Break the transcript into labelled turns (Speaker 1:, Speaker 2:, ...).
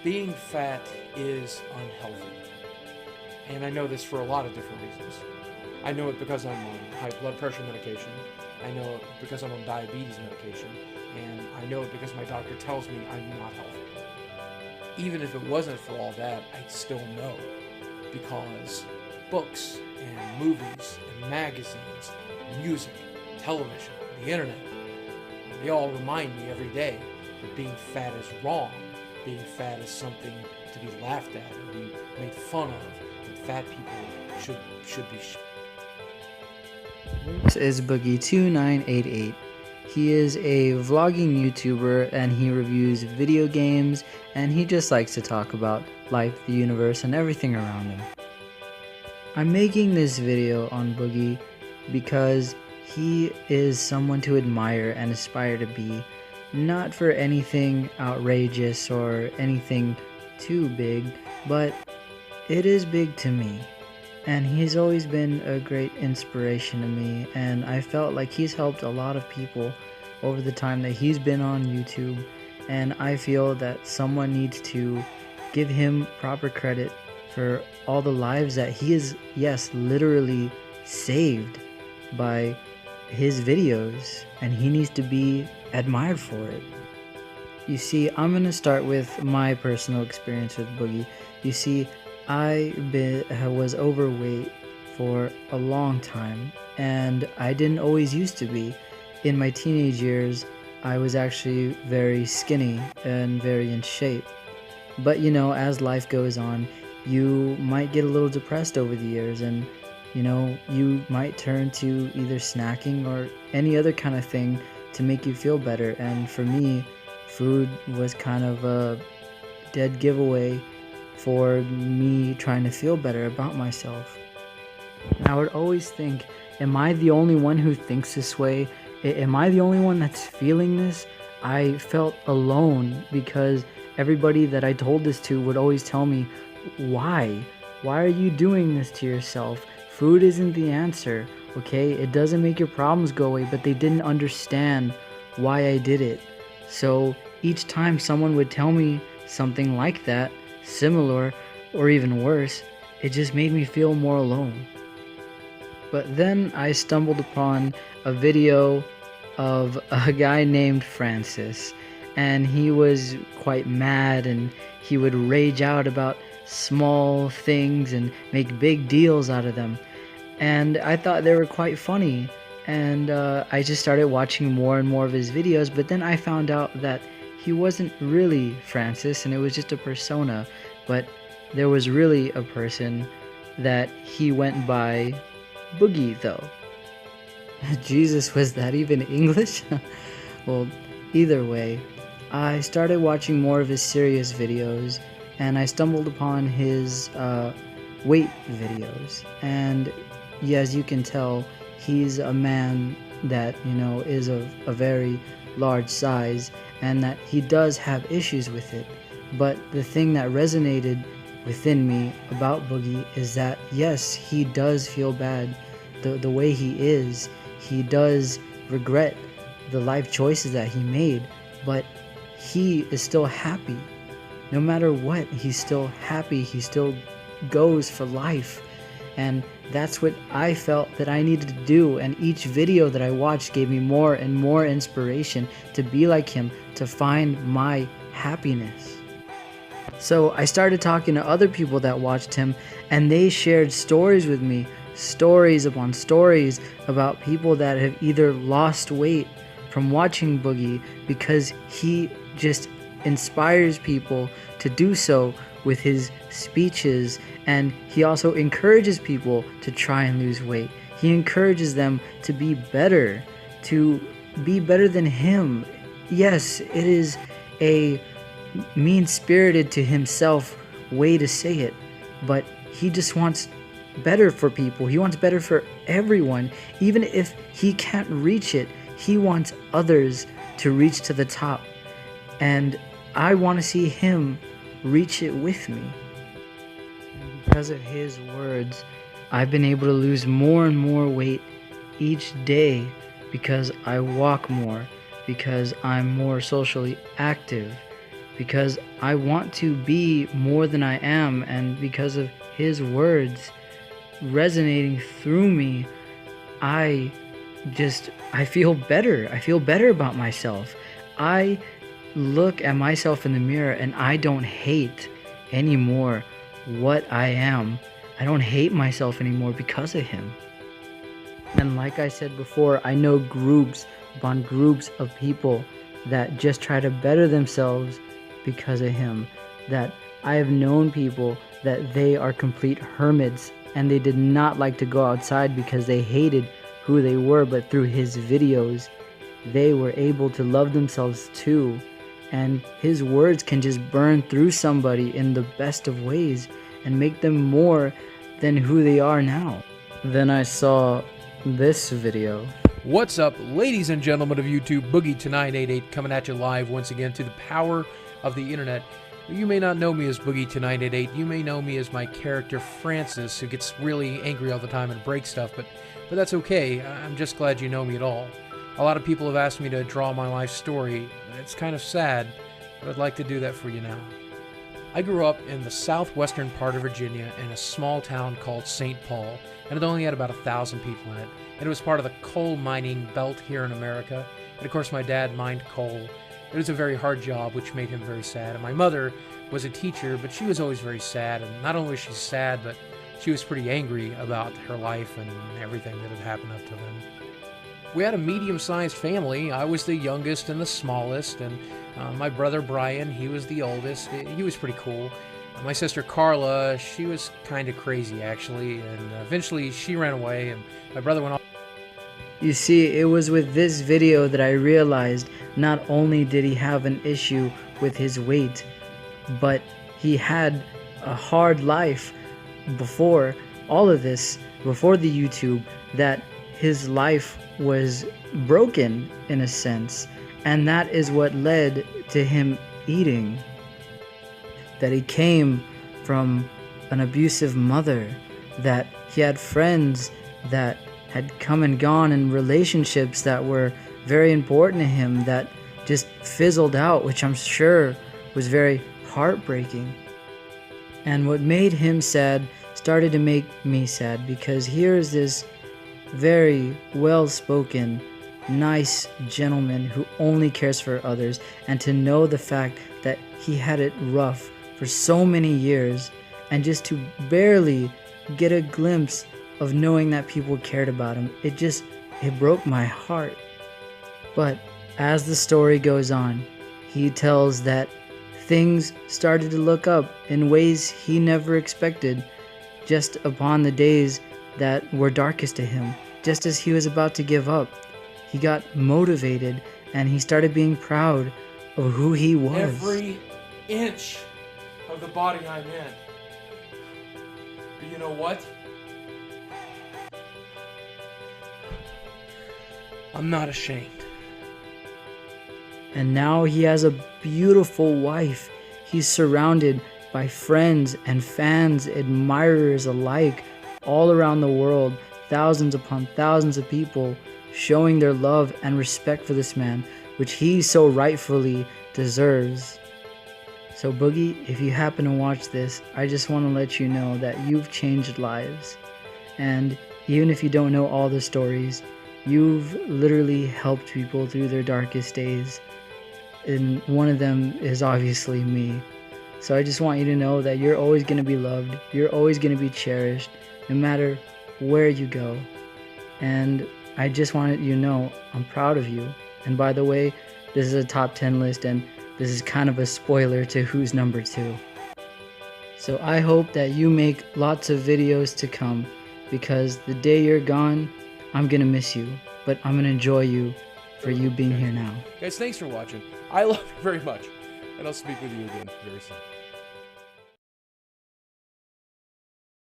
Speaker 1: Being fat is unhealthy. And I know this for a lot of different reasons. I know it because I'm on high blood pressure medication. I know it because I'm on diabetes medication. And I know it because my doctor tells me I'm not healthy. Even if it wasn't for all that, I'd still know. Because books and movies and magazines, music, television, the internet, they all remind me every day that being fat is wrong. Being fat is something to be laughed at or be made fun of. And fat people should be.
Speaker 2: This is Boogie2988. He is a vlogging YouTuber and he reviews video games and he just likes to talk about life, the universe, and everything around him. I'm making this video on Boogie because he is someone to admire and aspire to be, not for anything outrageous or anything too big, but it is big to me. And he's always been a great inspiration to me, and I felt like he's helped a lot of people over the time that he's been on YouTube, and I feel that someone needs to give him proper credit for all the lives that he is, yes, literally saved by his videos, and he needs to be admired for it. You see, I'm going to start with my personal experience with Boogie. You see, I was overweight for a long time, and I didn't always used to be. In my teenage years, I was actually very skinny and very in shape. But you know, as life goes on, you might get a little depressed over the years, and you know, you might turn to either snacking or any other kind of thing to make you feel better. And for me, food was kind of a dead giveaway for me trying to feel better about myself. I would always think, am I the only one who thinks this way? Am I the only one that's feeling this? I felt alone because everybody that I told this to would always tell me, why? Why are you doing this to yourself? Food isn't the answer, okay? It doesn't make your problems go away, but they didn't understand why I did it. So each time someone would tell me something like that, similar or even worse, it just made me feel more alone. But then I stumbled upon a video of a guy named Francis, and he was quite mad and he would rage out about small things and make big deals out of them, and I thought they were quite funny, and I just started watching more and more of his videos. But then I found out that he wasn't really Francis and it was just a persona, but there was really a person that he went by Boogie though. Jesus, was that even English? Well, either way, I started watching more of his serious videos and I stumbled upon his weight videos, and yeah, as you can tell, he's a man that, you know, is of a very large size and that he does have issues with it. But the thing that resonated within me about Boogie is that yes, he does feel bad the way he is. He does regret the life choices that he made, but he is still happy. No matter what, he's still happy. He still goes for life. And that's what I felt that I needed to do, and each video that I watched gave me more and more inspiration to be like him, to find my happiness. So I started talking to other people that watched him, and they shared stories with me, stories upon stories about people that have either lost weight from watching Boogie because he just inspires people to do so with his speeches, and he also encourages people to try and lose weight. He encourages them to be better than him. Yes, it is a mean-spirited to himself way to say it, but he just wants better for people. He wants better for everyone. Even if he can't reach it, he wants others to reach to the top, and I want to see him reach it with me. And because of his words, I've been able to lose more and more weight each day because I walk more, because I'm more socially active, because I want to be more than I am, and because of his words resonating through me, I feel better. I feel better about myself. I look at myself in the mirror and I don't hate anymore what I am. I don't hate myself anymore because of him. And like I said before, I know groups upon groups of people that just try to better themselves because of him. That I have known people that they are complete hermits and they did not like to go outside because they hated who they were, but through his videos, they were able to love themselves too. And his words can just burn through somebody in the best of ways and make them more than who they are now. Then I saw this video.
Speaker 1: What's up, ladies and gentlemen of YouTube? Boogie2988 coming at you live once again to the power of the internet. You may not know me as Boogie2988. You may know me as my character Francis, who gets really angry all the time and breaks stuff, but that's okay. I'm just glad you know me at all. A lot of people have asked me to draw my life story. It's kind of sad, but I'd like to do that for you now. I grew up in the southwestern part of Virginia in a small town called St. Paul, and it only had about 1,000 people in it. And it was part of the coal mining belt here in America. And of course my dad mined coal. It was a very hard job, which made him very sad. And my mother was a teacher, but she was always very sad. And not only was she sad, but she was pretty angry about her life and everything that had happened up to then. We had a medium-sized family. I was the youngest and the smallest, and my brother Brian, he was the oldest. He was pretty cool. My sister Carla, she was kind of crazy actually, and eventually she ran away, and my brother went off.
Speaker 2: You see, it was with this video that I realized not only did he have an issue with his weight, but he had a hard life before all of this, before the YouTube, that his life was broken in a sense, and that is what led to him eating. That he came from an abusive mother, that he had friends that had come and gone in relationships that were very important to him that just fizzled out, which I'm sure was very heartbreaking. And what made him sad started to make me sad, because here's this very well-spoken, nice gentleman who only cares for others, and to know the fact that he had it rough for so many years, and just to barely get a glimpse of knowing that people cared about him, it broke my heart. But as the story goes on, he tells that things started to look up in ways he never expected, just upon the days that were darkest to him. Just as he was about to give up, he got motivated and he started being proud of who he was.
Speaker 1: Every inch of the body I'm in. But you know what? I'm not ashamed.
Speaker 2: And now he has a beautiful wife. He's surrounded by friends and fans, admirers alike, all around the world. Thousands upon thousands of people showing their love and respect for this man, which he so rightfully deserves. So Boogie, if you happen to watch this, I just want to let you know that you've changed lives. And even if you don't know all the stories, you've literally helped people through their darkest days. And one of them is obviously me. So I just want you to know that you're always going to be loved. You're always going to be cherished, no matter where you go. And I just wanted you to know I'm proud of you. And by the way, this is a top 10 list, and this is kind of a spoiler to who's number 2. So I hope that you make lots of videos to come, because the day you're gone, I'm gonna miss you, but I'm gonna enjoy you for you being here now.
Speaker 1: Guys, thanks for watching. I love you very much, and I'll speak with you again very soon.